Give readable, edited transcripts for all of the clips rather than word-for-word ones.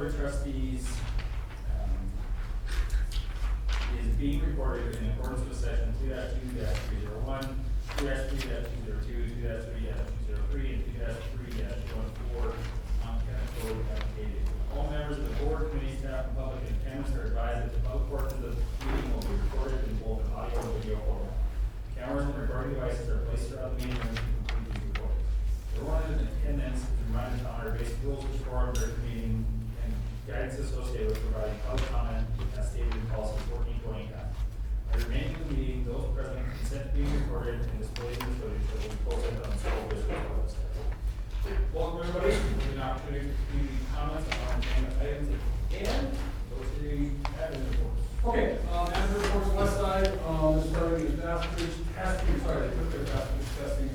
Board of Trustees is being recorded in accordance with section 2-2-301, 2-3-202, 2-3-203, and 2-3-14 on County Code applicated. All members of the board, committee, staff, and public in attendance are advised that the public portions of the meeting will be recorded in both audio and video format. Cameras and recording devices are placed throughout the meeting room to complete these recordings. Everyone in attendance is reminded to honor basic rules of decorum during the meeting and guidance associated with providing public comment as stated in policy 1420. By remaining in the meeting, those present consent to being recorded and displayed in the footage that will be posted on the school district website. Welcome everybody to an opportunity for community comments on agenda items and those three admin reports. Okay, admin reports west side, starting with passage testing, sorry, they took their passage testing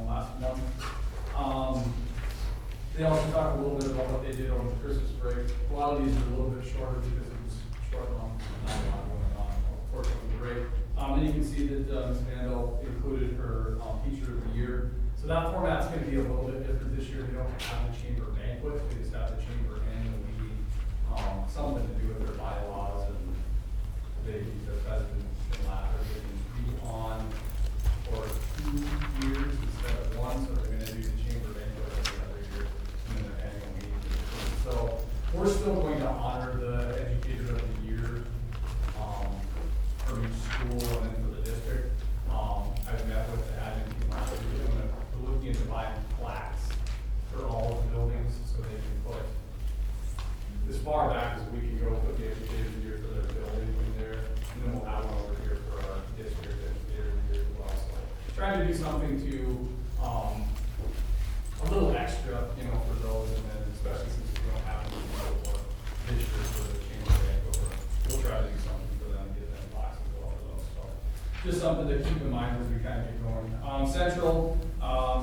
last month. They also talked a little bit about what they did on Christmas break. A lot of these are a little bit shorter because it was short month, not a lot going on, unfortunately, the break. And you can see that Ms. Vandal included her Teacher of the Year. So that format's going to be a little bit different this year. We don't have the chamber banquet, we just have the chamber annual meeting, something to do with their bylaws, and the president and Laffer can be on for 2 years instead of 1, so they're going to do the chamber banquet every other year and then their annual meeting. So we're still going to honor the Educator of the Year from each school and then for the district. I've met with the admin team last week. We're looking into buying plaques for all of the buildings so they can put as far back as we can go put the Educator of the Year for their building in there, and then we'll have one over here for our district Educator of the Year as well. So trying to do something to a little extra, you know, for those, and then especially since we don't have any for this year for the chamber banquet, we'll try to do something for them and get them plaques as well for those. So just something to keep in mind as we kind of get going. Central,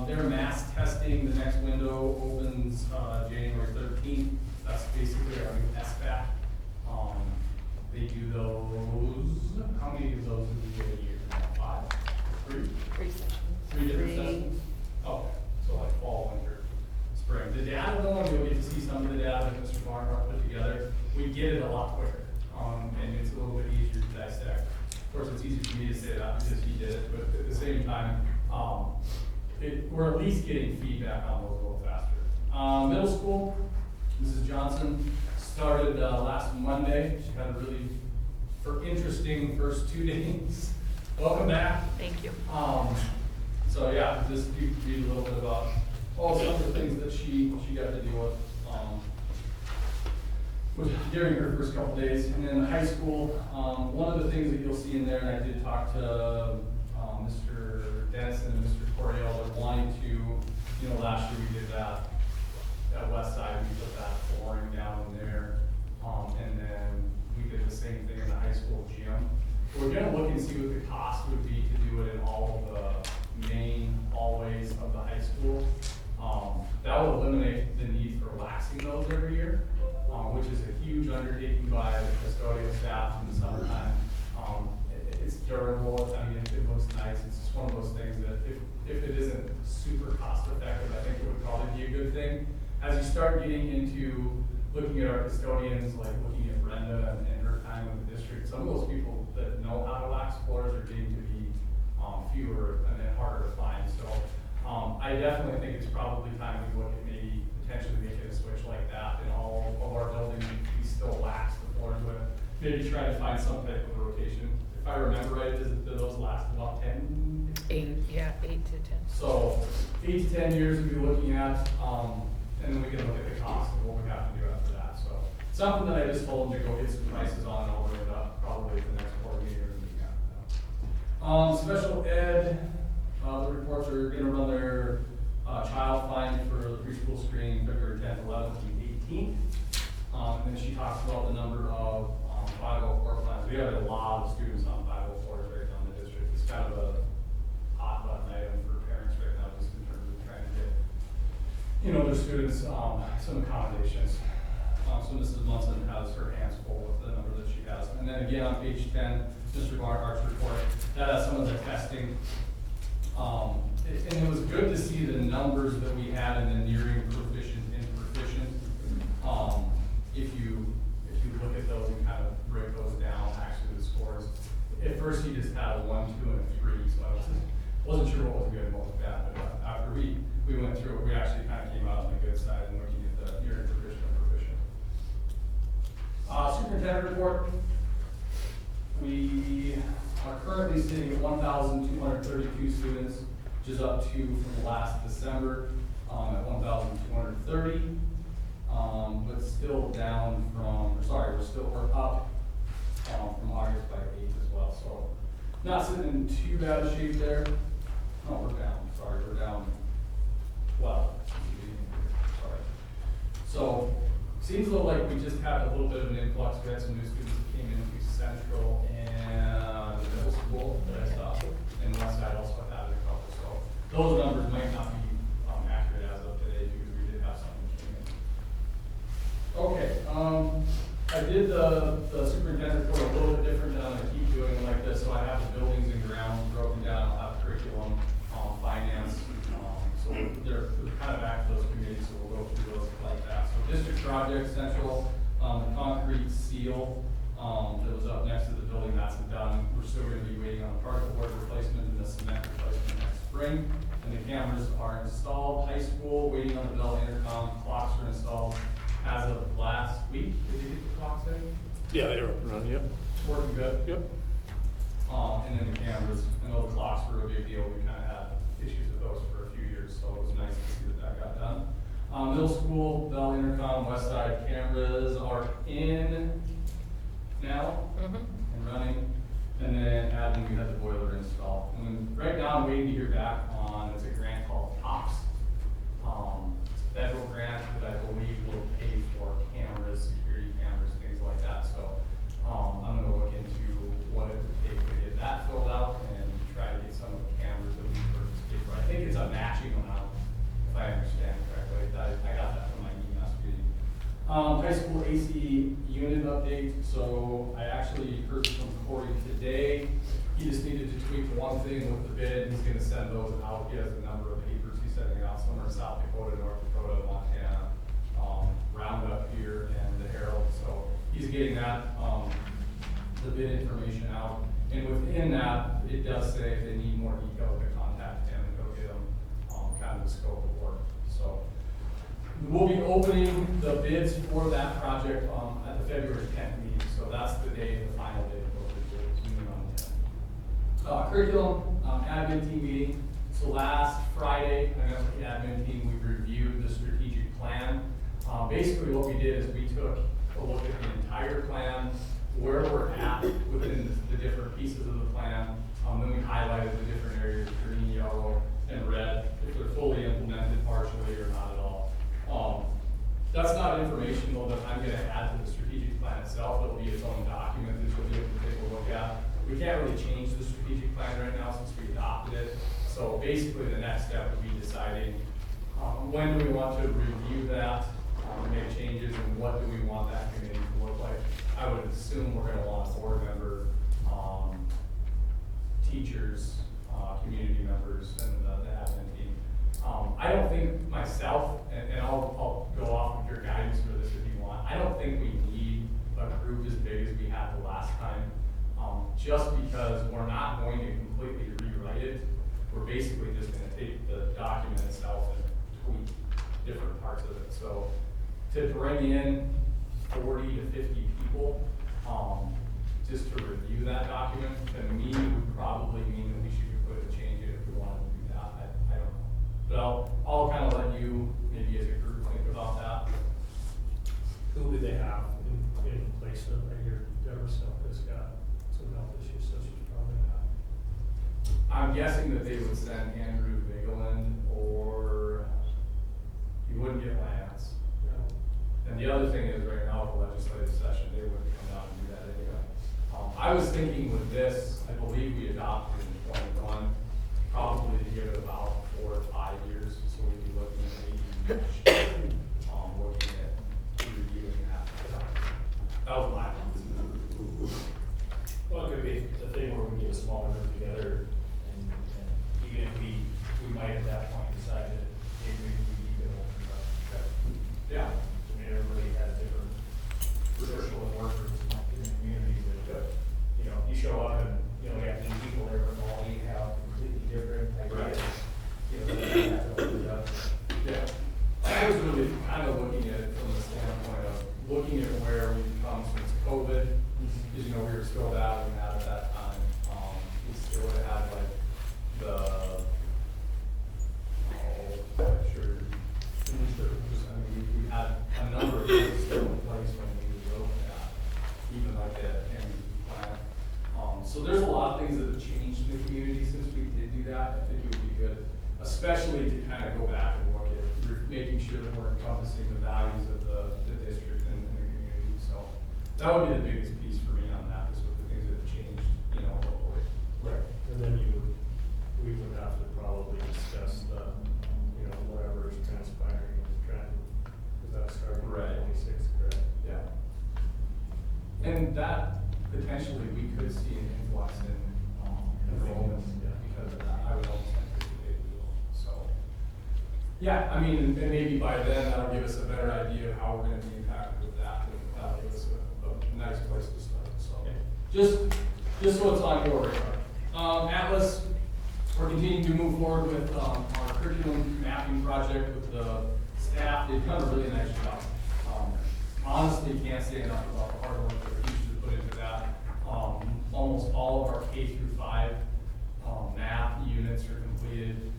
their mass testing, the next window opens January 13th. That's basically our new SBAC. They do those, how many of those do we do a year? 5? 3? 3 sessions. 3 different sessions? Okay, so like fall, winter, spring. The data though, you'll get to see some of the data that Mr. Barnhart put together. We get it a lot quicker, and it's a little bit easier to dissect. Of course, it's easy for me to say that because he did it, but at the same time, we're at least getting feedback on those a little faster. Middle school, Mrs. Johnson started last Monday. She had a really interesting first 2 days. Welcome back. Thank you. So yeah, just read a little bit about all some of the things that she got to deal with during her first couple days. And then high school, one of the things that you'll see in there, and I did talk to Mr. Dennison and Mr. Coriel, they're wanting to, you know, last year we did that at West Side, we put that flooring down in there, and then we did the same thing in the high school gym. We're gonna look and see what the cost would be to do it in all of the main hallways of the high school. That will eliminate the need for waxing those every year, which is a huge undertaking by the custodial staff in the summertime. It's durable, I mean, it looks nice. It's just one of those things that if it isn't super cost effective, I think it would probably be a good thing. As you start getting into looking at our custodians, like looking at Brenda and her time in the district, some of those people that know how to wax floors are getting to be fewer and then harder to find. So I definitely think it's probably time to look at maybe potentially making a switch like that in all of our buildings. We still wax the floors with. Maybe try to find some type of rotation. If I remember right, do those last about 10? 8, yeah, 8 to 10. So 8 to 10 years we'll be looking at, and then we can look at the cost of what we have to do after that. So something that I just told them to go get some prices on, and I'll bring it up probably at the next board meeting or the meeting after that. Special ed, the reports are going to run their child find for the preschool screening February 10th, 11th, and 18th. And then she talks about the number of 504 plans. We have a lot of students on 504s right now in the district. It's kind of a hot button item for parents right now, just in terms of trying to get, you know, their students some accommodations. So Mrs. Munson has her hands full with the number that she has. And then again on page 10, Mr. Barnhart's report, that has some of the testing. And it was good to see the numbers that we had in the nearing proficient and proficient. If through it, we actually kind of came out on the good side and looking at the near proficient and proficient. Superintendent report. We are currently sitting at 1,232 students, which is up from last December, at 1,230. But still down we're up, from August by 8 as well, so not sitting in too bad a shape there. No, we're down 12. Sorry. So, seems a little like we just had a little bit of an influx. We had some new students that came into Central and middle school that I saw, and Westside also had a couple. So those numbers might not be accurate as of today because we did have some that came in. Okay, I did the superintendent report a little bit different than I'm gonna keep doing it like this. So I have the buildings and grounds broken down. I'll have curriculum, finance. So they're kind of back to those committees, so we'll go through those like that. So district project central, the concrete seal that was up next to the building, that's done. We're still going to be waiting on the particle board replacement and the cement replacement next spring. And the cameras are installed. High school, waiting on the bell intercom. Clocks are installed as of last week. Did you get the clocks in? Yeah, they're up and running, yep. Working good? Yep. And then the cameras, I know the clocks were a big deal. We kind of had issues with those for a few years, so it was nice to see that got done. Middle school, bell intercom, west side cameras are in now and running. And then admin, we had the boiler installed. And then right now I'm waiting to hear back on, it's a grant called TOPS. It's a federal grant that I believe will pay for cameras, security cameras, things like that. So I'm gonna look into what it would take to get that filled out and try to get some of the cameras that we purchased. I think it's a matching amount, if I understand correctly. I got that from my email reading. High school AC unit update. So I actually heard from Corey today. He just needed to tweak one thing with the bid. He's gonna send those out. He has a number of papers he's sending out, somewhere in South Dakota, North Dakota, Montana, Roundup here, and the Herald. So he's getting that, the bid information out. And within that, it does say if they need more details, to contact him and go get them, kind of the scope of work. So we'll be opening the bids for that project, at the February 10th meeting. So that's the day, the final day of those bids, meeting on the 10th. Curriculum, admin team meeting. So last Friday, I met with the admin team, we reviewed the strategic plan. Basically what we did is we took a look at the entire plan, where we're at within the different pieces of the plan. Then we highlighted the different areas, green, yellow, and red, if they're fully implemented partially or not at all. That's not information though that I'm gonna add to the strategic plan itself. It'll be its own document that you'll be able to take a look at. We can't really change the strategic plan right now since we adopted it. So basically the next step would be deciding when do we want to review that, make changes, and what do we want that committee to look like. I would assume we're gonna want a board member, teachers, community members, and the admin team. I don't think myself, and I'll go off of your guidance for this if you want, I don't think we need a group as big as we had the last time. Just because we're not going to completely rewrite it, we're basically just gonna take the document itself and tweak different parts of it. So to bring in 40 to 50 people, just to review that document, to me, would probably mean that we should be able to change it if we wanted to do that. I don't know. But I'll kind of let you, maybe as a group, think about that. Who do they have in place right here? Deborah Stuff has got some health issues, so she's probably not. I'm guessing that they would send Andrew Vigeland, or you wouldn't get Lance. Yeah. And the other thing is, right now, the legislative session, they wouldn't come down and do that anyway. I was thinking with this, I believe we adopted in 21, probably to give it about 4 to 5 years, so we'd be looking at 18 years, looking at reviewing that. That was my thoughts. Well, it could be the thing where we get a smaller group together, and even if we might at that point decide that maybe we need to open it up. Yeah. I mean, everybody has different social and work groups in the community that, you know, you show up and, you know, we have these people there, but all we have completely different ideas. You know, we have to open it up. making sure that we're encompassing the values of the district and the community. So that would be the biggest piece for me on that, is with the things that have changed, you know, locally. Right, and then we would have to probably discuss the, you know, whatever is transpiring in the trend, because that's starting Right. in 26, correct? Yeah. And that, potentially, we could see an influx in enrollment because of that. I would almost anticipate we will, so. Yeah, I mean, and maybe by then, that'll give us a better idea of how we're gonna be impacted with that, and that'll give us a nice place to start, so. Just so it's on your radar. Atlas, we're continuing to move forward with, our curriculum mapping project with the staff. They've done a really nice job. Honestly, can't say enough about the hard work that the teachers put into that. Almost all of our K through 5 math units are completed.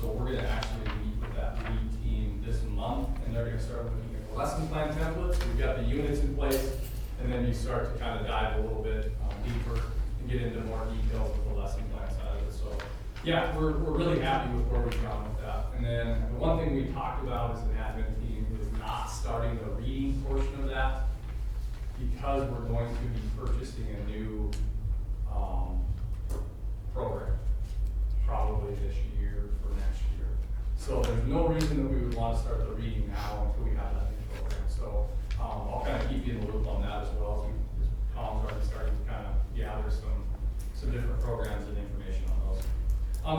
So we're gonna actually meet with that lead team this month, and they're gonna start looking at the lesson plan templates. We've got the units in place, and then you start to kind of dive a little bit deeper and get into more details with the lesson plan side of it. So yeah, we're really happy with where we've gone with that. And then the one thing we talked about as an admin team is not starting the reading portion of that, because we're going to be purchasing a new program, probably this year for next year. So there's no reason that we would want to start the reading now until we have that new program. So I'll kind of keep you in the loop on that as well, as Tom's already starting to kind of gather some different programs and information on those.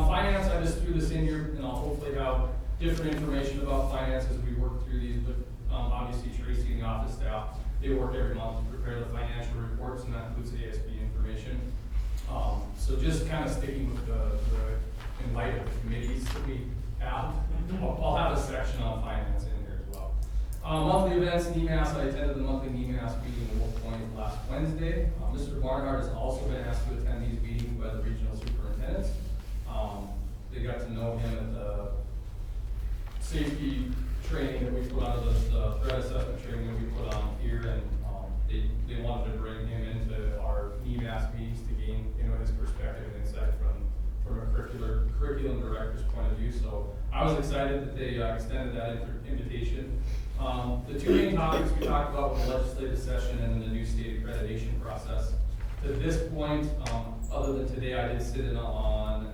Finance, I just threw this in here, and I'll hopefully have different information about finance as we work through these, but obviously Tracy and the office staff, they work every month to prepare the financial reports, and that includes the ASB information. So just kind of sticking with in light of the committees that we have, I'll have a section on finance in here as well. Monthly events, NEMAS, I attended the monthly NEMAS meeting in Wolf Point last Wednesday. Mr. Barnhart has also been asked to attend these meetings by the regional superintendents. They got to know him at the safety training that we put on, the threat assessment training that we put on here, and they wanted to bring him into our NEMAS meetings to gain, you know, his perspective and insight from a curriculum director's point of view. So I was excited that they extended that invitation. The two main topics we talked about were the legislative session and the new state accreditation process. To this point, other than today, I did sit in on it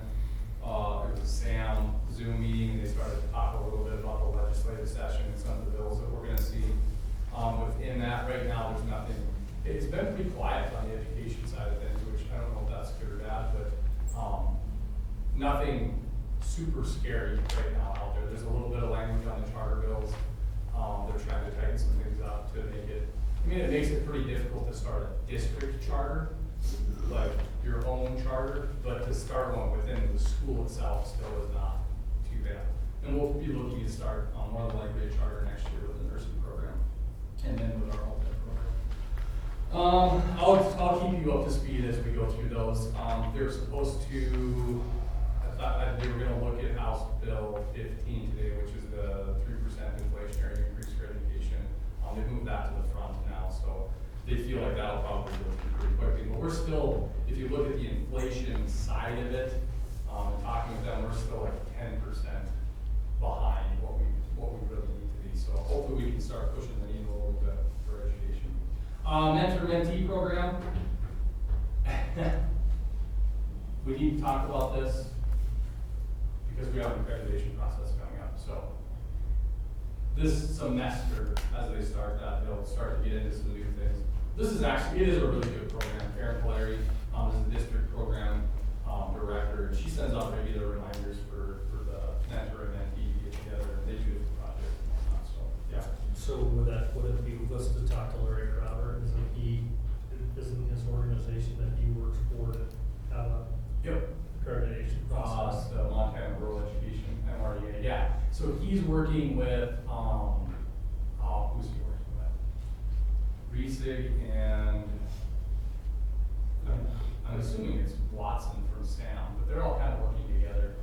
was a SAM Zoom meeting. They started to talk a little bit about the legislative session and some of the bills that we're going to see. Within that, right now, there's nothing. It's been pretty quiet on the education side of things, which I don't know if that's good or bad, but nothing super scary right now out there. There's a little bit of language on the charter bills. They're trying to tighten some things up to make it, I mean, it makes it pretty difficult to start a district charter, like your own charter, but to start one within the school itself still is not too bad. And we'll be looking to start more than likely a charter next year with the nursing program, and then with our OPED program. I'll keep you up to speed as we go through those. They're supposed to, I thought they were going to look at House Bill 15 today, which is the 3% inflationary increase for education. They moved that to the front now, so they feel like that'll probably go through pretty quickly. But we're still, if you look at the inflation side of it, talking with them, we're still like 10% behind what we really need to be. So hopefully we can start pushing the needle a little bit for education. Mentor-mentee program. We need to talk about this because we have an accreditation process coming up. So this semester, as they start that, they'll start to get into some new things. This is actually, it is a really good program. Karen Polari is the district program director, and she sends out regular reminders for the mentor and mentee to get together, and they do the project and whatnot, so, yeah. So would it be with us to talk to Larry Crowder? Isn't his organization that he works for to have a accreditation process? The Montana Rural Education, MREA, yeah. So he's working with, who's he working with? RESIG and, I'm assuming it's Watson from SAM, but they're all kind of working together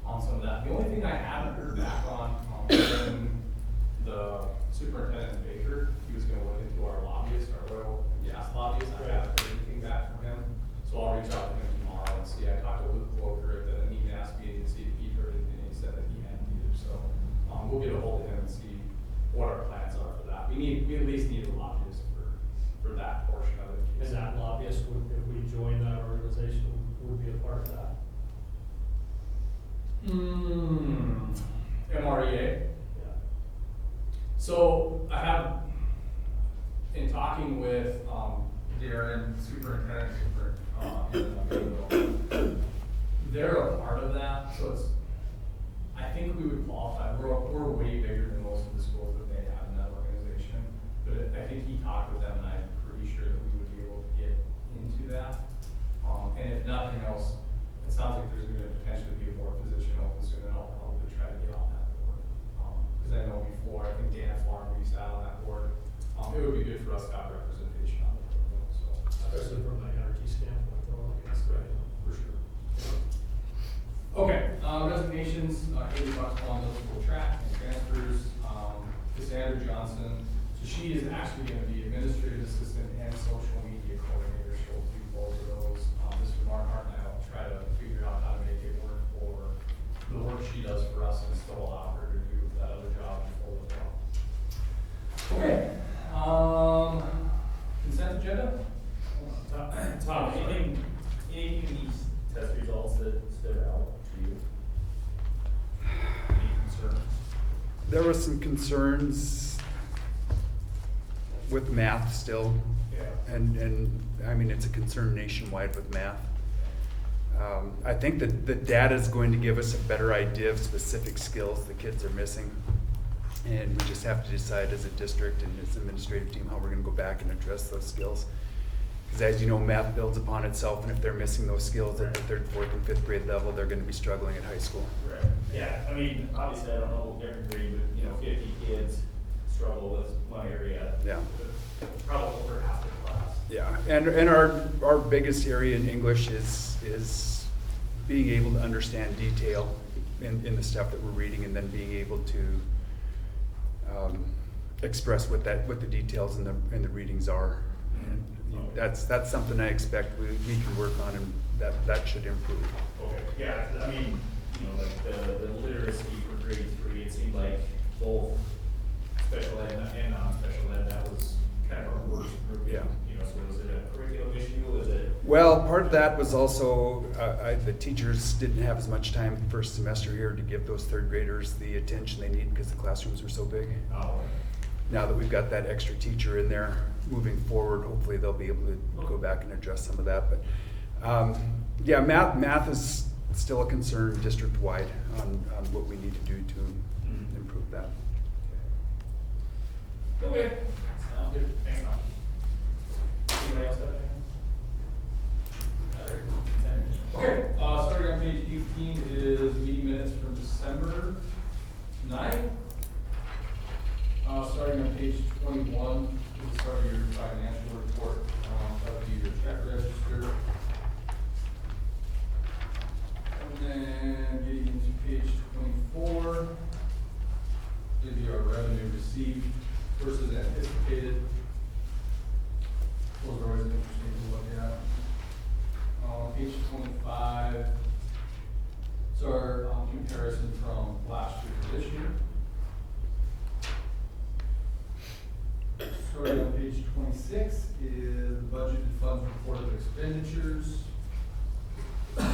on some of that. The only thing I haven't heard back on the superintendent Baker, he was going to look into our lobbyists, our oil and gas lobbyists. I haven't heard anything back from him, so I'll reach out to him tomorrow and see. I talked to Luke Walker at the NEMAS meeting to see if he heard anything, and he said that he hadn't either. So we'll get a hold of him and see what our plans are for that. We at least need a lobbyist for that portion of it. And that lobbyist would, if we join that organization, would be a part of that. MREA. Yeah. So I have, in talking with Darren, superintendent, they're a part of that, so it's, I think we would qualify. We're way bigger than most of the schools that they have in that organization. But I think he talked with them, and I'm pretty sure that we would be able to get into that. And if nothing else, it sounds like there's gonna potentially be a board position open soon, and I'll probably try to get on that board. Cause I know before, I think Dan Farmer sat on that board. It would be good for us to have representation on the board, so. Especially from a hierarchy standpoint, though, I guess. Right, for sure. Okay, resignations, Haley Bucksbaum, middle school track, and transfers, Cassandra Johnson. So she is actually gonna be administrative assistant and social media coordinator. She'll do both of those. Mr. Markhart and I will try to figure out how to make it work for the work she does for us and still allow her to do that other job in full as well. Okay, consent agenda? Tom, anything in these test results that stood out to you? Any concerns? There were some concerns with math still. Yeah. And I mean, it's a concern nationwide with math. I think that the data is going to give us a better idea of specific skills the kids are missing. And we just have to decide as a district and as an administrative team how we're gonna go back and address those skills. Because as you know, math builds upon itself, and if they're missing those skills at the 3rd, 4th, and 5th grade level, they're gonna be struggling at high school. Right, yeah, I mean, obviously, I don't know every grade, but, 50 kids struggle with one area. Yeah. Probably over half the class. Yeah, and our biggest area in English is being able to understand detail in the stuff that we're reading, and then being able to express what the details in the readings are. And that's something I expect we can work on, and that should improve. Okay, yeah, I mean, like the literacy for grade 3, it seemed like both special ed and non-special ed, that was kind of our worst group. Yeah. So was it a curriculum issue, was it? Well, part of that was also, the teachers didn't have as much time the first semester here to give those 3rd graders the attention they need because the classrooms were so big. Oh. Now that we've got that extra teacher in there, moving forward, hopefully they'll be able to go back and address some of that. But yeah, math is still a concern district-wide on what we need to do to improve that. Okay. Sounds good. Thanks, Tom. Anybody else have anything? Okay, starting on page 18 is meeting minutes from December 9th. Starting on page 21 is the start of your financial report. That would be your check register. And then getting into page 24 is your revenue received versus anticipated. Those are always interesting to look at. Page 25 is our comparison from last year to this year. Starting on page 26 is the budgeted funds report of expenditures. And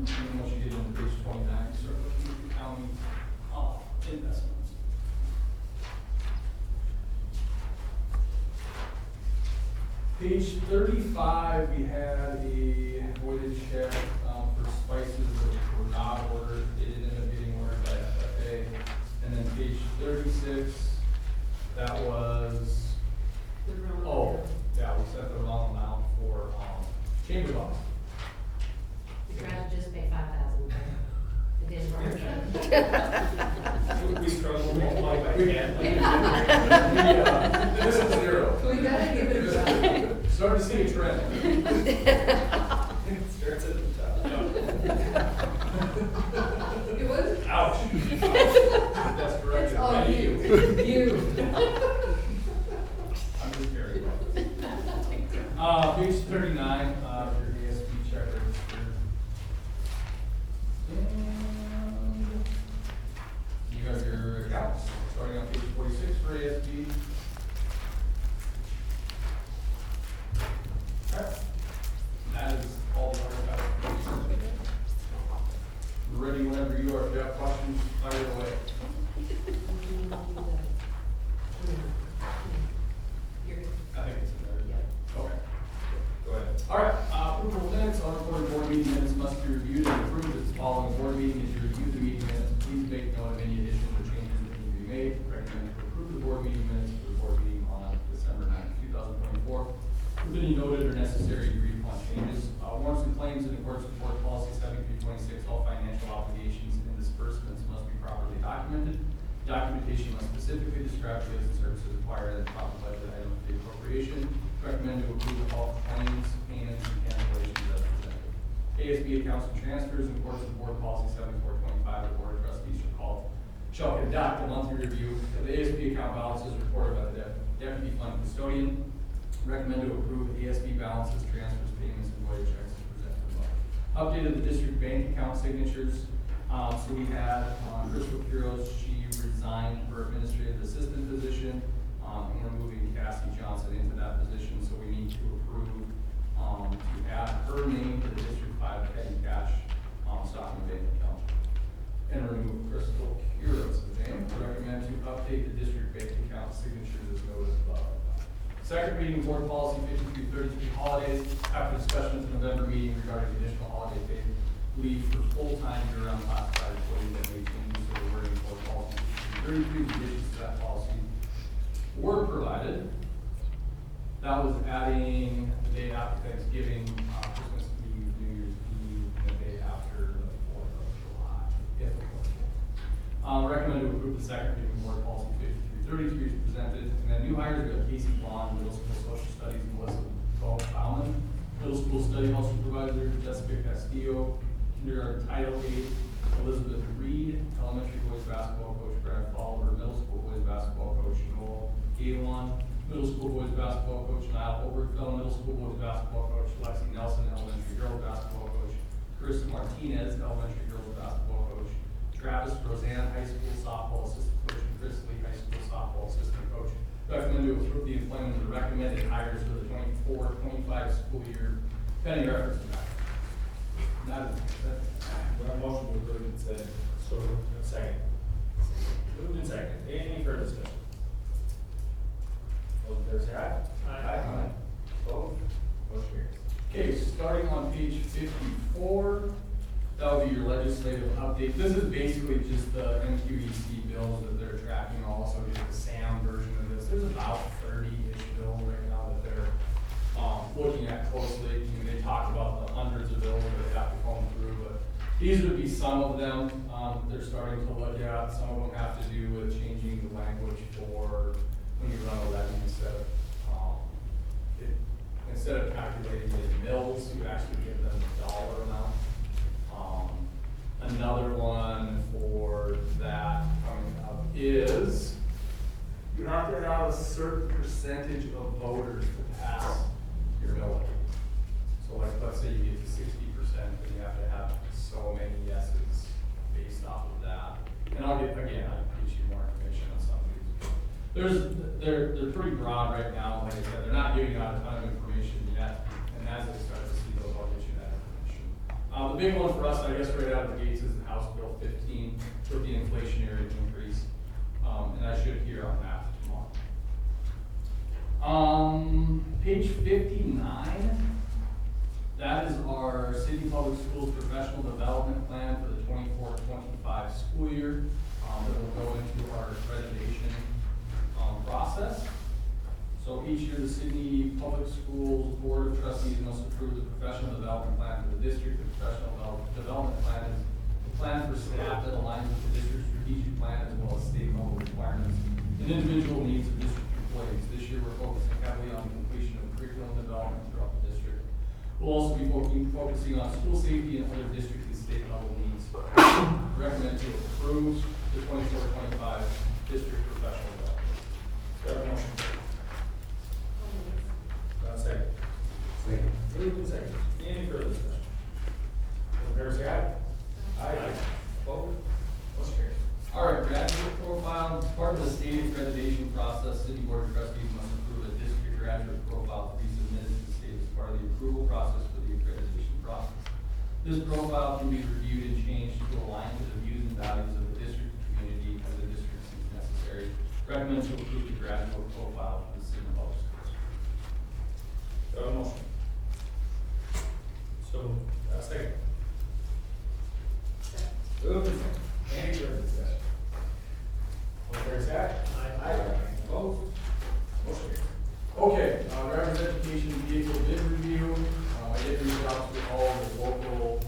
then once you get into page 29, you start looking at the county investments. Page 35, we had a voided check for spices that were not ordered. They did end up getting ordered by FFA. And then page 36, that was, oh, yeah, we set the wrong amount for chamber box. You'd rather just pay 5,000. It didn't work. We struggle with multiply by 10. This is 0. We gotta give it a try. Starting to see a trend. Starts at the top. It was? Ouch. That's correct. It's all you. You. I'm just carrying on. Page 39, your ASB check register. review, or if you have questions, fire away. I think it's in there. Okay. Go ahead. All right, approval of minutes, unrecorded board meeting minutes must be reviewed and approved at the following board meeting. As you review the meeting minutes, please make note of any additions or changes that need to be made. Recommend to approve the board meeting minutes for the board meeting on December 9th, 2024. With any noted or necessary agreed upon changes. Warrants and claims in accordance with board policy 7326, all financial obligations and disbursements must be properly documented. Documentation must specifically describe goods and services required and proper budget items for the appropriation. Recommend to approve all claims, payments, and cancellations as presented. ASB accounts and transfers in accordance with board policy 7425, the board of trustees shall conduct a monthly review of the ASB account balances reported by the deputy fund custodian. Recommend to approve ASB balances, transfers, payments, and void checks as presented above. Updated the district bank account signatures. So we had Crystal Quiros, she resigned her administrative assistant position, and we're moving Cassie Johnson into that position, so we need to approve to add her name to the District 5 petty cash stocking bank account. And remove Crystal Quiros' name. Recommend to update the district bank account signatures as noted above. Second reading, board policy 5333 holidays. After discussion at the November meeting regarding the additional holiday paid leave for full-time year-round classified employees that may change to the wording for policy 5333. Additions to that policy were provided. That was adding the day after Thanksgiving, Christmas Eve, New Year's Eve, and the day after the 4th of July, if applicable. Recommend to approve the second reading board policy 5333 is presented. And then new hires, we have Casey Vaughn, middle school social studies, Melissa Bowman, middle school study hall supervisor, Jessica Castillo, kindergarten title aide, Elizabeth Reed, elementary boys basketball coach, Brad Fowler, middle school boys basketball coach, Noel Gavon, middle school boys basketball coach, Niall Obergfeld, middle school boys basketball coach, Lexi Nelson, elementary girls basketball coach, Chris Martinez, elementary girls basketball coach, Travis Roseanne, high school softball assistant coach, and Chris Lee, high school softball assistant coach. Recommend to approve the employment of the recommended hires for the 24-25 school year, pending reference to that. That is, We have a motion to approve and said, so, second. Moved and second. Any further discussion? All in favor, say aye. Aye. Opposed? Motion carries. okay, starting on page 54, that will be your legislative update. This is basically just the MQEC bills that they're tracking, also just the SAM version of this. There's about 30-ish bills right now that they're looking at closely. I mean, they talk about the hundreds of bills that they have to comb through, but these would be some of them they're starting to look at. Some of them have to do with changing the language for when you run a levy instead of calculating it in mills, you actually give them the dollar amount. Another one for that coming up is you have to have a certain percentage of voters to pass your mill levy. So like, let's say you get to 60%, then you have to have so many yeses based off of that. And I'll get you more information on some of these. They're pretty broad right now. Like I said, they're not giving out a ton of information yet. And as they start to see those, I'll get you that information. The big one for us, I guess, right out of the gates is the House Bill 15 for the inflationary increase. And I should hear on that tomorrow. Page 59. That is our City Public Schools Professional Development Plan for the 24-25 school year. That will go into our accreditation process. So each year, the Sidney Public Schools Board of Trustees must approve the professional development plan for the district. The professional development plan is a plan for staff that aligns with the district's strategic plan as well as state level requirements and individual needs of district employees. This year, we're focusing heavily on the completion of curriculum development throughout the district. We'll also be focusing on school safety and other district and state level needs. Recommend to approve the 24-25 district professional development. Got a motion? Second. Second. Moved and second. Any further discussion? All in favor, say aye. Aye. Opposed? Motion carries. All right, graduate profile. As part of the state accreditation process, City Board of Trustees must approve a district graduate profile to be submitted to the state as part of the approval process for the accreditation process. This profile can be reviewed and changed to align to the views and recommend to approve the graduate profile for the Sidney Public Schools. Do I have a motion? So, Second. Moved and seconded. Any further discussion? All fair side? Aye. Opposed? Motion carries. Okay, driver's education vehicle bid review. I did reach out to all the local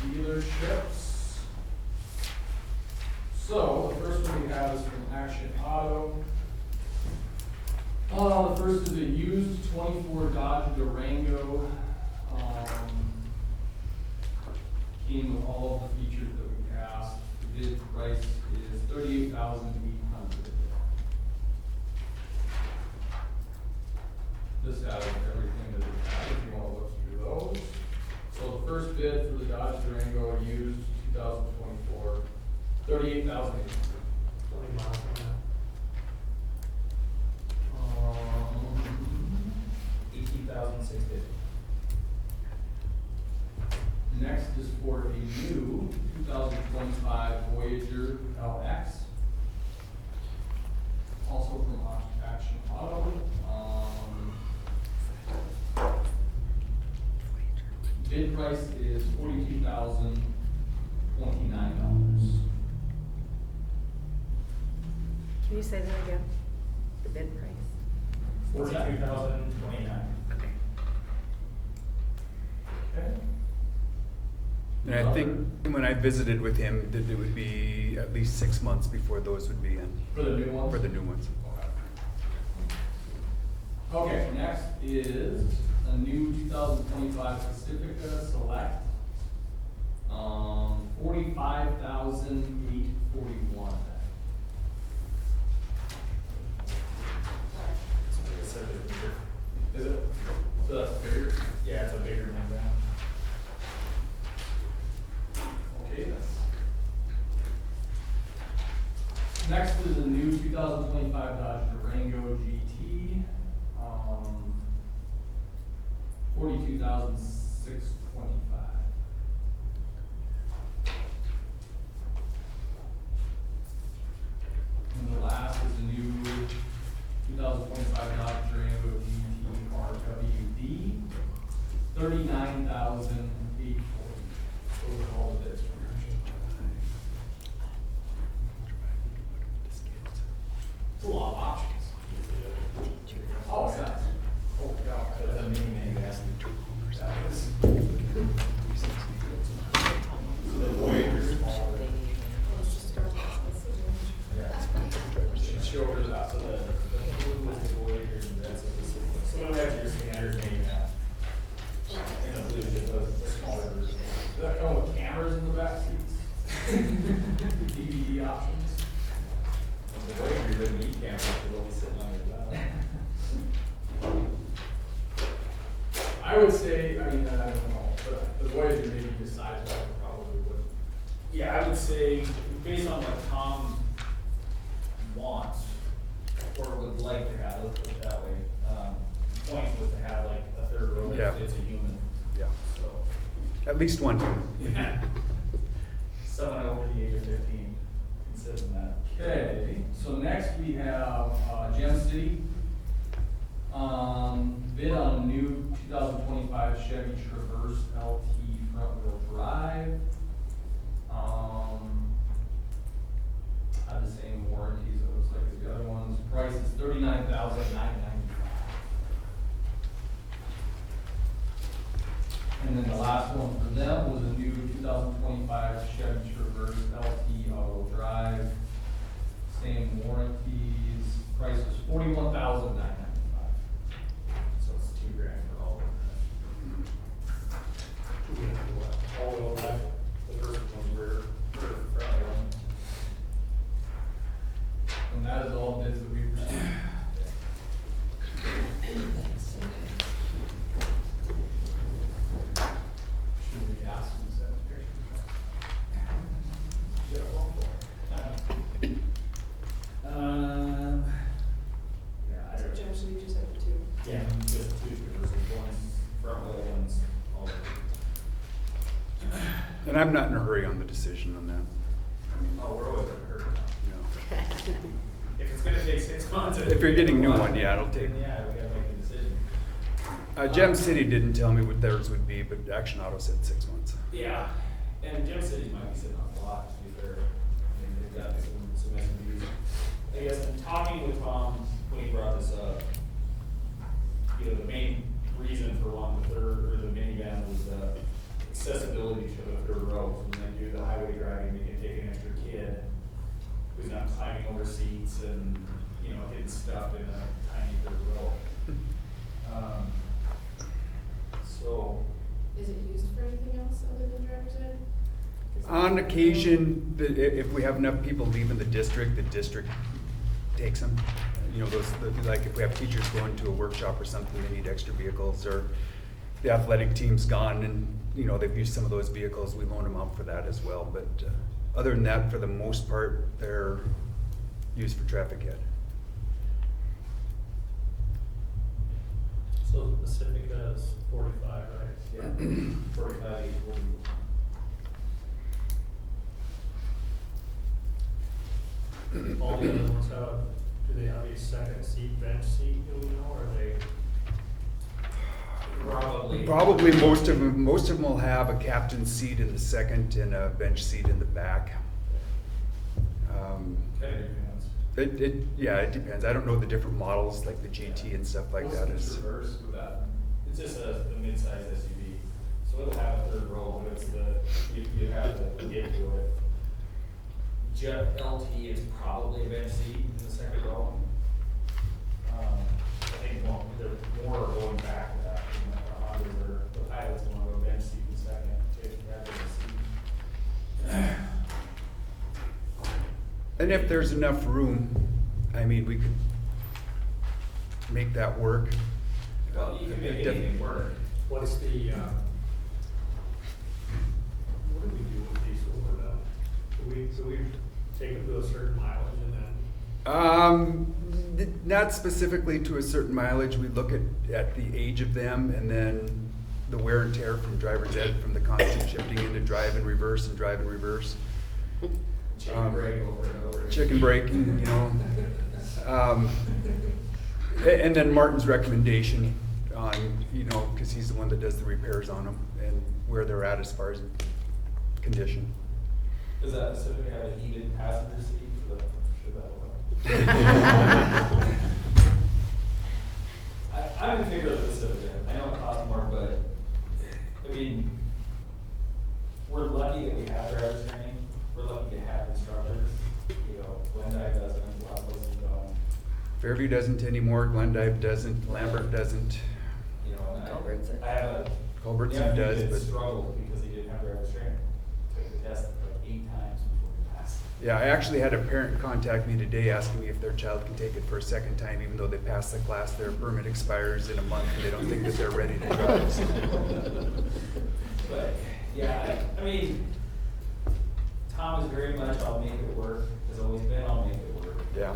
dealerships. So, the first one we have is from Action Auto. The first is a used 24 Dodge Durango. Came with all of the features that we asked. The bid price is $38,800. This has everything that it has, if you wanna look through those. So the first bid for the Dodge Durango used 2024, $38,800. 20 miles an $18,650. Next is for a new 2025 Voyager LX. Also from Action Auto. Bid price is $42,029. Can you say that again? The bid price? $42,029. Okay. Okay. And I think when I visited with him, that it would be at least 6 months before those would be in, For the new ones? for the new ones. Okay, next is a new 2025 Pacifica Select. $45,841. Is it? So that's bigger? Yeah, it's a bigger one than Okay, next is a new 2025 Dodge Durango GT. $42,625. And the last is a new 2025 Dodge Durango GT RWD. $39,840. Those are all the bids from Action. It's a lot of options. Oh, it's nice. Oh, God. That's a mini gas. That is. The Voyager's smaller. Should show her that. So the blue is the Voyager, and that's a Pacifica. So it'll have your standard mini gas. And the blue is just a smaller version. Does that come with cameras in the back seats? DVD options? The Voyager doesn't need cameras, it'll be sitting on your lap. I would say, I mean, I don't know, but the Voyager maybe just size wise probably would. Yeah, I would say, based on what Tom wants, or would like to have, let's put it that way, point was to have like a third row, Yeah. it's a human, Yeah, so. at least one. Yeah. Someone over the age of 15, consider that. Okay, so next we have, Gem City. Bid on a new 2025 Chevy Traverse LT front wheel drive. Have the same warranties, it looks like as the other ones. Price is $39,995. And then the last one for them was a new 2025 Chevy Traverse LT all-wheel drive. Same warranties, price was $41,995. So it's $2,000 for all of them. all-wheel drive, the first one's rear. And that is all bids that we've received. Should we ask them to send pictures? Yeah, I don't. Generally, we just have the two. Yeah, just two Traverses, one's front wheel, one's all wheel. And I'm not in a hurry on the decision on that. I mean, Oh, we're always in a hurry. you know. if it's gonna take 6 months. If you're getting a new one, yeah, it'll take. Then yeah, we gotta make a decision. Gem City didn't tell me what theirs would be, but Action Auto said 6 months. Yeah, and Gem City might be sitting on a lot, to be fair. I mean, they've got some SUVs. I guess in talking with Tom, when he brought this up, you know, the main reason for wanting the third, or the minivan was, accessibility to the third row. So when they do the highway driving, they can take an extra kid who's not climbing over seats and, you know, hitting stuff in a tiny third row. So, Is it used for anything else other than driver's ed? On occasion, if we have enough people leaving the district takes them. You know, like if we have teachers going to a workshop or something, they need extra vehicles, or the athletic team's gone and, you know, they've used some of those vehicles, we loan them out for that as well. But other than that, for the most part, they're used for traffic ed. So the Pacifica is 45, right? yeah, 45 equals. All the other ones have, do they have a second seat, bench seat, do we know, or are they? Probably most of them will have a captain's seat in the second and a bench seat in the back. Kind of depends. It depends. I don't know the different models, like the GT and stuff like that is. Reverse with that. It's just a mid-size SUV, so it'll have a third row, but it's you have the gate to it. Jet LT is probably a bench seat in the second row. I think there's more going back to that, you know, the Hondas or the pilots want to go bench seat in second, take that as a seat. And if there's enough room, I mean, we could make that work. Well, you can make anything work. What's the, what do we do with these over the, do we take them to a certain mileage and then? Not specifically to a certain mileage. We look at the age of them and then the wear and tear from driver's ed, from the constant shifting into drive and reverse and drive and reverse. Chicken break over and over. Chicken braking, you know. And then Martin's recommendation on, you know, because he's the one that does the repairs on them and where they're at as far as condition. Does that specifically have a heated passenger seat for the, should that one? I'm in favor of the Pacifica. I know it costs more, but, I mean, we're lucky that we have driver's training. We're lucky to have instructors. You know, Glendive doesn't, a lot of places don't. Fairview doesn't anymore, Glendive doesn't, Lambert doesn't. You know, and I have a. Culbertson does, but. Struggled because he didn't have driver's training. Took the test like 8 times before he passed. Yeah, I actually had a parent contact me today asking me if their child can take it for a second time, even though they passed the class. Their permit expires in a month and they don't think that they're ready to drive. But, yeah, I mean, Tom is very much, I'll make it work, has always been, I'll make it work. Yeah.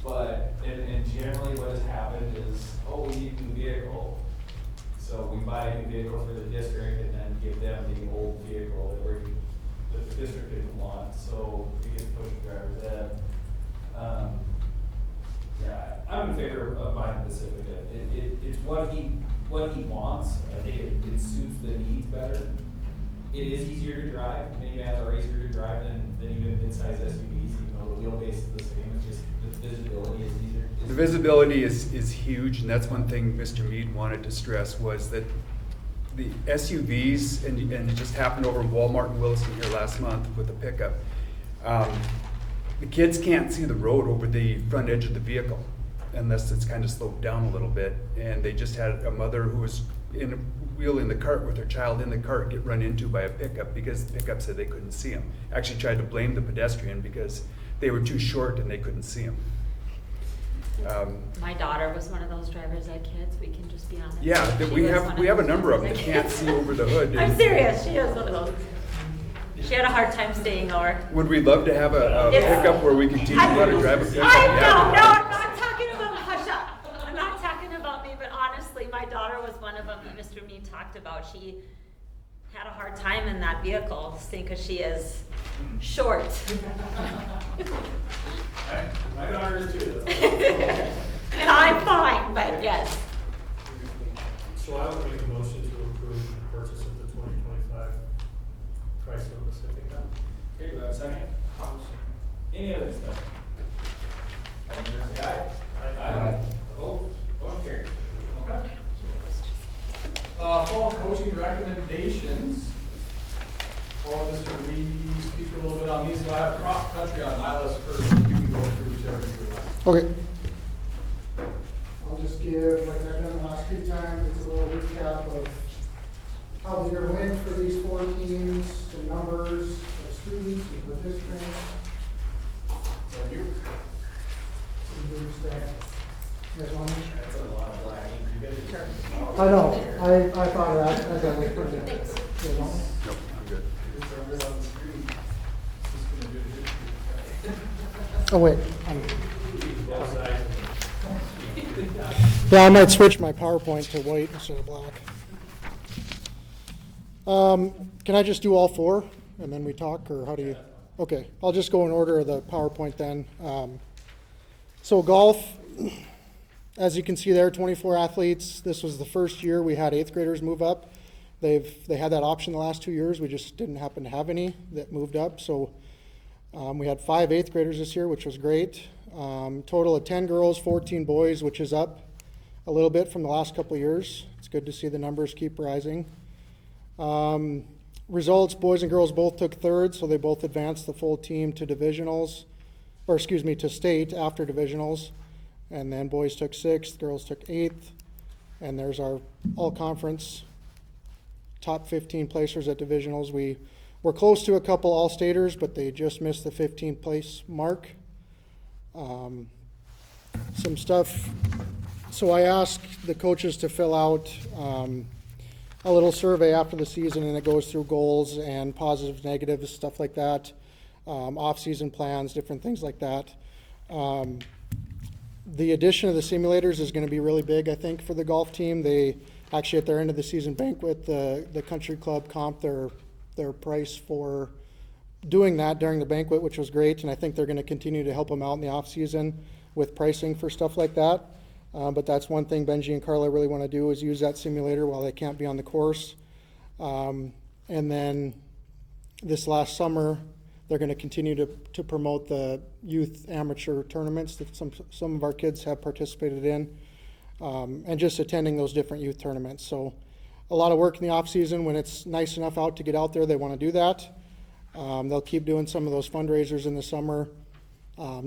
But, and generally what has happened is, oh, we need a new vehicle. So we buy a new vehicle for the district and then give them the old vehicle that the district didn't want, so we get pushed drivers ed. Yeah, I'm in favor of buying the Pacifica. It's what he wants. I think it suits the needs better. It is easier to drive. Minivans are easier to drive than even mid-size SUVs, even though the wheelbase is the same. It's just the visibility is easier. The visibility is huge, and that's one thing Mr. Mead wanted to stress was that the SUVs, and it just happened over in Walmart and Wilson here last month with a pickup. The kids can't see the road over the front edge of the vehicle unless it's kind of sloped down a little bit. And they just had a mother who was wheeling the cart with her child in the cart get run into by a pickup because the pickup said they couldn't see him. Actually tried to blame the pedestrian because they were too short and they couldn't see him. My daughter was one of those drivers ed kids, we can just be honest. Yeah, She we was have one a those number of them drivers that ed can't kids. see over the hood. I'm serious, she is one of those. She had a hard time staying over. Would we love to have a It's- pickup where we can teach you how to drive a pickup? I Yeah. no, I'm not talking about, hush up. I'm not talking about me, but honestly, my daughter was one of them that Mr. Mead talked about. She had a hard time in that vehicle, seeing because she is short. My daughter is too. And I'm fine, but yes. So I would make a motion to approve the purchase of the 2025 Chrysler Pacifica. Okay, do we have a second? Any other discussion? All in favor, say aye. Aye. Opposed? Motion carries. Okay. Fall coaching recommendations. Well, Mr. Reed, can you speak a little bit on these? So I have cross country on my list first. You can go through whichever you would like. Okay. I'll just give, like I've done the last few times, it's a little recap of how the year went for these 4 teams, the numbers of students and participants. Thank you. You guys want me? That's a lot of black ink. You guys are- I know, I thought of that as I was putting it, you know. Nope, I'm good. Oh, wait. Yeah, I might switch my PowerPoint to white instead of black. Can I just do all 4 and then we talk, or how do you? Okay, I'll just go in order of the PowerPoint then. So golf, as you can see there, 24 athletes. This was the first year we had 8th graders move up. They had that option the last 2 years. We just didn't happen to have any that moved up. So we had 5 8th graders this year, which was great. Total of 10 girls, 14 boys, which is up a little bit from the last couple of years. It's good to see the numbers keep rising. Results, boys and girls both took 3rd, so they both advanced the full team to divisionals, or excuse me, to state after divisionals. And then boys took 6th, girls took 8th. And there's our all-conference top 15 placers at divisionals. We were close to a couple all-staters, but they just missed the 15th place mark. Some stuff. So I asked the coaches to fill out a little survey after the season, and it goes through goals and positives, negatives, stuff like that, off-season plans, different things like that. The addition of the simulators is going to be really big, I think, for the golf team. They actually, at their end of the season banquet, the country club comped their price for doing that during the banquet, which was great, and I think they're going to continue to help them out in the off-season with pricing for stuff like that. But that's one thing Benji and Carla really want to do, is use that simulator while they can't be on the course. And then this last summer, they're going to continue to promote the youth amateur tournaments that some of our kids have participated in, and just attending those different youth tournaments. So a lot of work in the off season. When it's nice enough out to get out there, they want to do that. They'll keep doing some of those fundraisers in the summer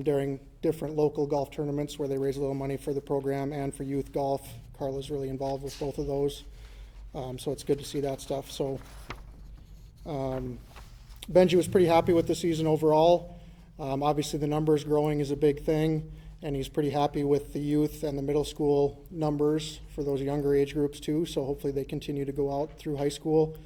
during different local golf tournaments where they raise a little money for the program and for youth golf. Carla's really involved with both of those. So it's good to see that stuff. So Benji was pretty happy with the season overall. Obviously the numbers growing is a big thing, and he's pretty happy with the youth and the middle school numbers for those younger age groups too. So hopefully they continue to go out through high school.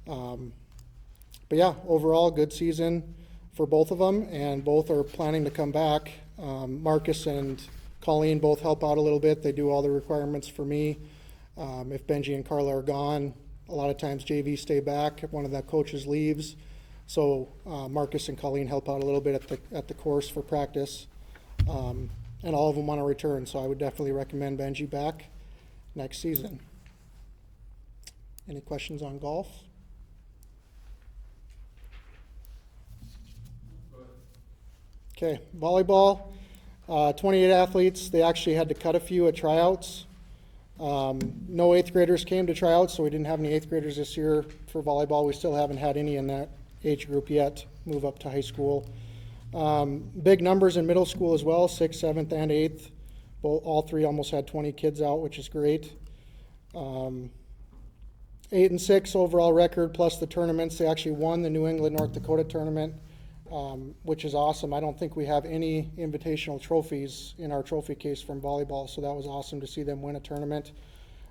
But yeah, overall good season for both of them, and both are planning to come back. Marcus and Colleen both help out a little bit. They do all the requirements for me. If Benji and Carla are gone, a lot of times JV stay back if one of the coaches leaves. So Marcus and Colleen help out a little bit at the course for practice. And all of them want to return, so I would definitely recommend Benji back next season. Any questions on golf? Okay, volleyball, 28 athletes. They actually had to cut a few at tryouts. No 8th graders came to tryouts, so we didn't have any 8th graders this year for volleyball. We still haven't had any in that age group yet move up to high school. Big numbers in middle school as well, 6th, 7th, and 8th. All 3 almost had 20 kids out, which is great. 8 and 6 overall record plus the tournaments. They actually won the New England North Dakota tournament, which is awesome. I don't think we have any invitational trophies in our trophy case from volleyball, so that was awesome to see them win a tournament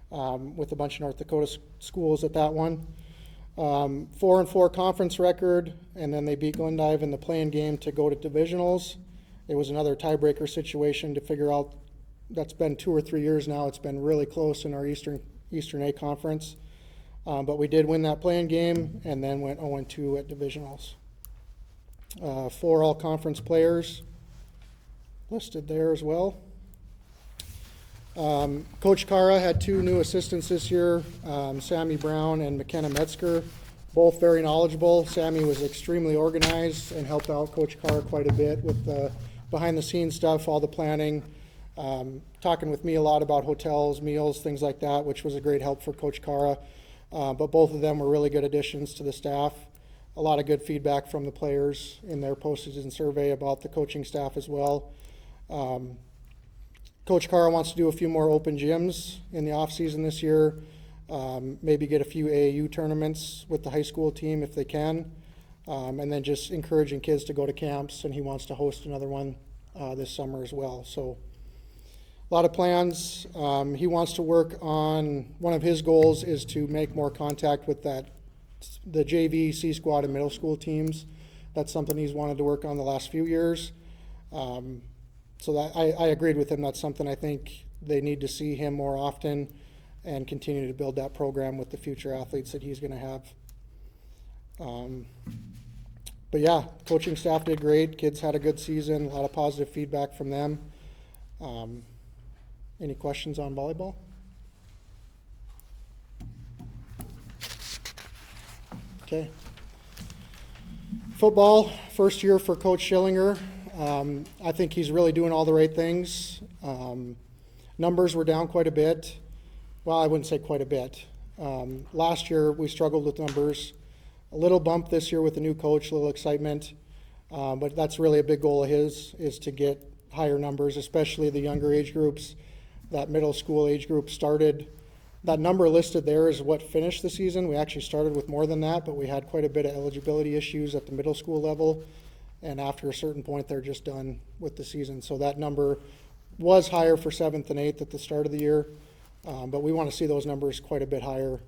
with a bunch of North Dakota schools at that one. 4-4 conference record, and then they beat Glendive in the play-in game to go to divisionals. It was another tiebreaker situation to figure out. That's been 2 or 3 years now. It's been really close in our Eastern A conference, but we did win that play-in game and then went 0-2 at divisionals. 4 all-conference players listed there as well. Coach Cara had 2 new assistants this year, Sammy Brown and McKenna Metzger, both very knowledgeable. Sammy was extremely organized and helped out Coach Cara quite a bit with the behind-the-scenes stuff, all the planning, talking with me a lot about hotels, meals, things like that, which was a great help for Coach Cara. But both of them were really good additions to the staff. A lot of good feedback from the players in their postseason survey about the coaching staff as well. Coach Cara wants to do a few more open gyms in the off-season this year, maybe get a few AAU tournaments with the high school team if they can, and then just encouraging kids to go to camps, and he wants to host another one this summer as well. So a lot of plans. He wants to work on, one of his goals is to make more contact with the JV, C squad, and middle school teams. That's something he's wanted to work on the last few years. So that I agreed with him. That's something I think they need to see him more often and continue to build that program with the future athletes that he's going to have. But yeah, coaching staff did great. Kids had a good season. A lot of positive feedback from them. Any questions on volleyball? Okay. Football, first year for Coach Schillinger. I think he's really doing all the right things. Numbers were down quite a bit. Well, I wouldn't say quite a bit. Last year we struggled with numbers. A little bump this year with the new coach, a little excitement. But that's really a big goal of his, is to get higher numbers, especially the younger age groups. That middle school age group started. That number listed there is what finished the season. We actually started with more than that, but we had quite a bit of eligibility issues at the middle school level. And after a certain point, they're just done with the season. So that number was higher for 7th and 8th at the start of the year. But we want to see those numbers quite a bit higher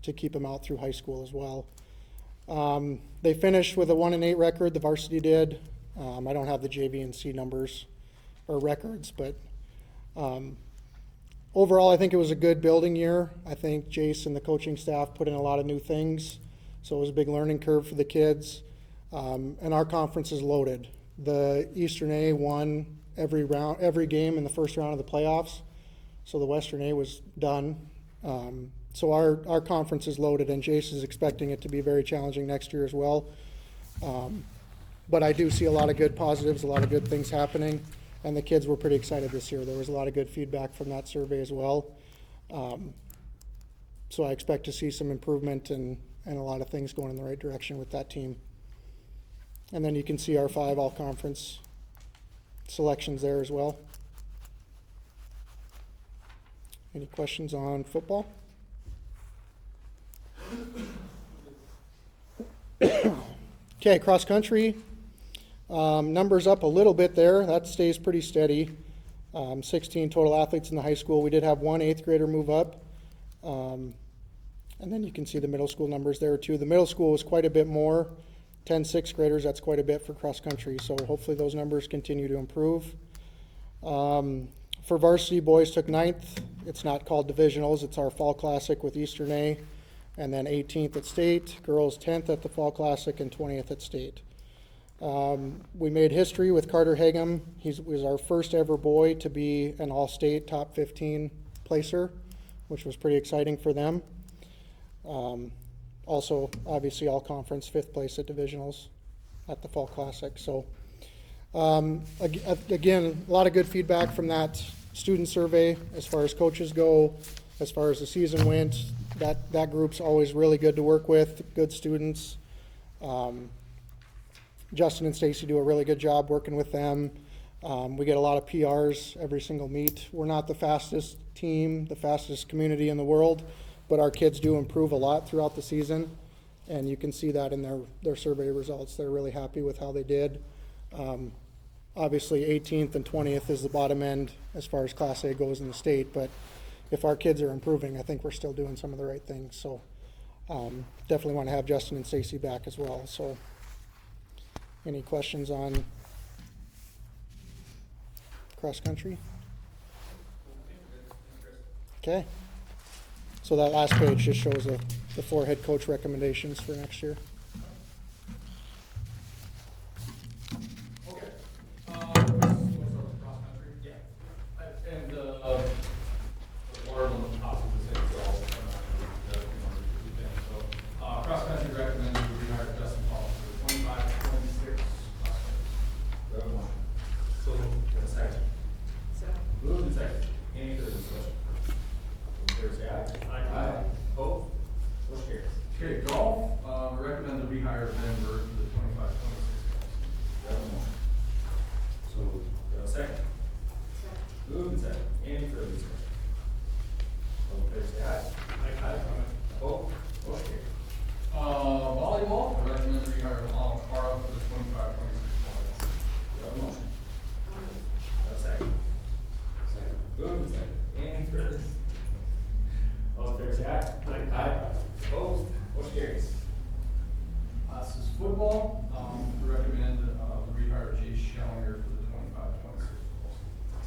to keep them out through high school as well. They finished with a 1-8 record, the varsity did. I don't have the JV and C numbers or records, but overall, I think it was a good building year. I think Jace and the coaching staff put in a lot of new things, so it was a big learning curve for the kids. And our conference is loaded. The Eastern A won every game in the first round of the playoffs, so the Western A was done. So our conference is loaded, and Jace is expecting it to be very challenging next year as well. But I do see a lot of good positives, a lot of good things happening, and the kids were pretty excited this year. There was a lot of good feedback from that survey as well. So I expect to see some improvement and a lot of things going in the right direction with that team. And then you can see our 5 all-conference selections there as well. Any questions on football? Okay, cross country. Numbers up a little bit there. That stays pretty steady. 16 total athletes in the high school. We did have 1 8th grader move up. And then you can see the middle school numbers there too. The middle school was quite a bit more. 10 6th graders, that's quite a bit for cross country. So hopefully those numbers continue to improve. For varsity, boys took 9th. It's not called divisionals. It's our fall classic with Eastern A. And then 18th at state. Girls 10th at the fall classic and 20th at state. We made history with Carter Hagum. He was our first ever boy to be an all-state top 15 placer, which was pretty exciting for them. Also, obviously, all-conference 5th place at divisionals at the fall classic. So, again, a lot of good feedback from that student survey as far as coaches go, as far as the season went. That group's always really good to work with, good students. Justin and Stacy do a really good job working with them. We get a lot of PRs every single meet. We're not the fastest team, the fastest community in the world, but our kids do improve a lot throughout the season, and you can see that in their survey results. They're really happy with how they did. Obviously, 18th and 20th is the bottom end as far as Class A goes in the state, but if our kids are improving, I think we're still doing some of the right things. So definitely want to have Justin and Stacy back as well. So any questions on cross country? Okay. So that last page just shows the 4 head coach recommendations for next year.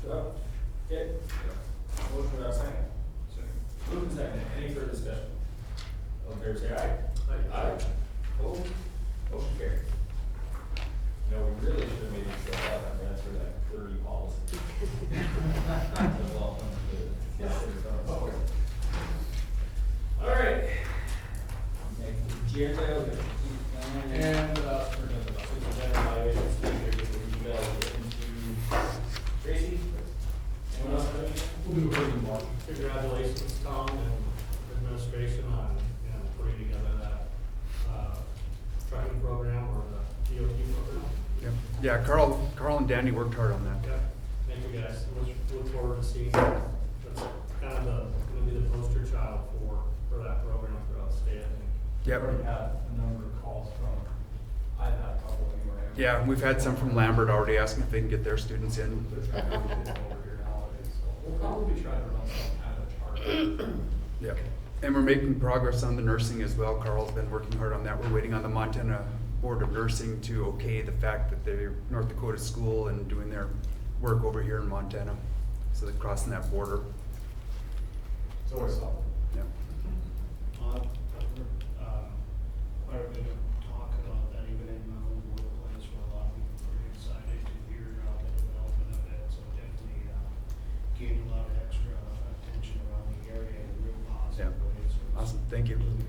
Well, okay. Motion without second. Moving second, any further discussion? All in favor, say aye. Aye. Opposed? Motion carried. No, we really should have made it show up, I mean, that's for that 30 policy. Well, yeah, all right. Next agenda, we have And, superintendent evaluation, speaker, get the email into Tracy. Anyone else have anything? we'll do a pretty much. Congratulations, Tom and administration on, putting together that, trucking program or the DOT program. Yep. Yeah, Carl and Danny worked hard on that. Yeah, thank you guys. Look forward to seeing that. That's kind of gonna be the poster child for that program throughout the state, I think. Yep. Already had a number of calls from, I've had a couple anyway. Yeah, we've had some from Lambert already asking if they can get their students in. They're trying to get it over here nowadays, so we'll probably try to run some kind of charter. Yep. And we're making progress on the nursing as well. Carl's been working hard on that. We're waiting on the Montana Board of Nursing to okay the fact that they're North Dakota school and doing their work over here in Montana. So they're crossing that border. It's always something. Yep. Quite a bit of talk about that, even in my own workplace, where a lot of people are pretty excited to hear the development of it, so definitely gained a lot of extra attention around the area in a real positive Yeah. way. So it's Awesome. Thank you. really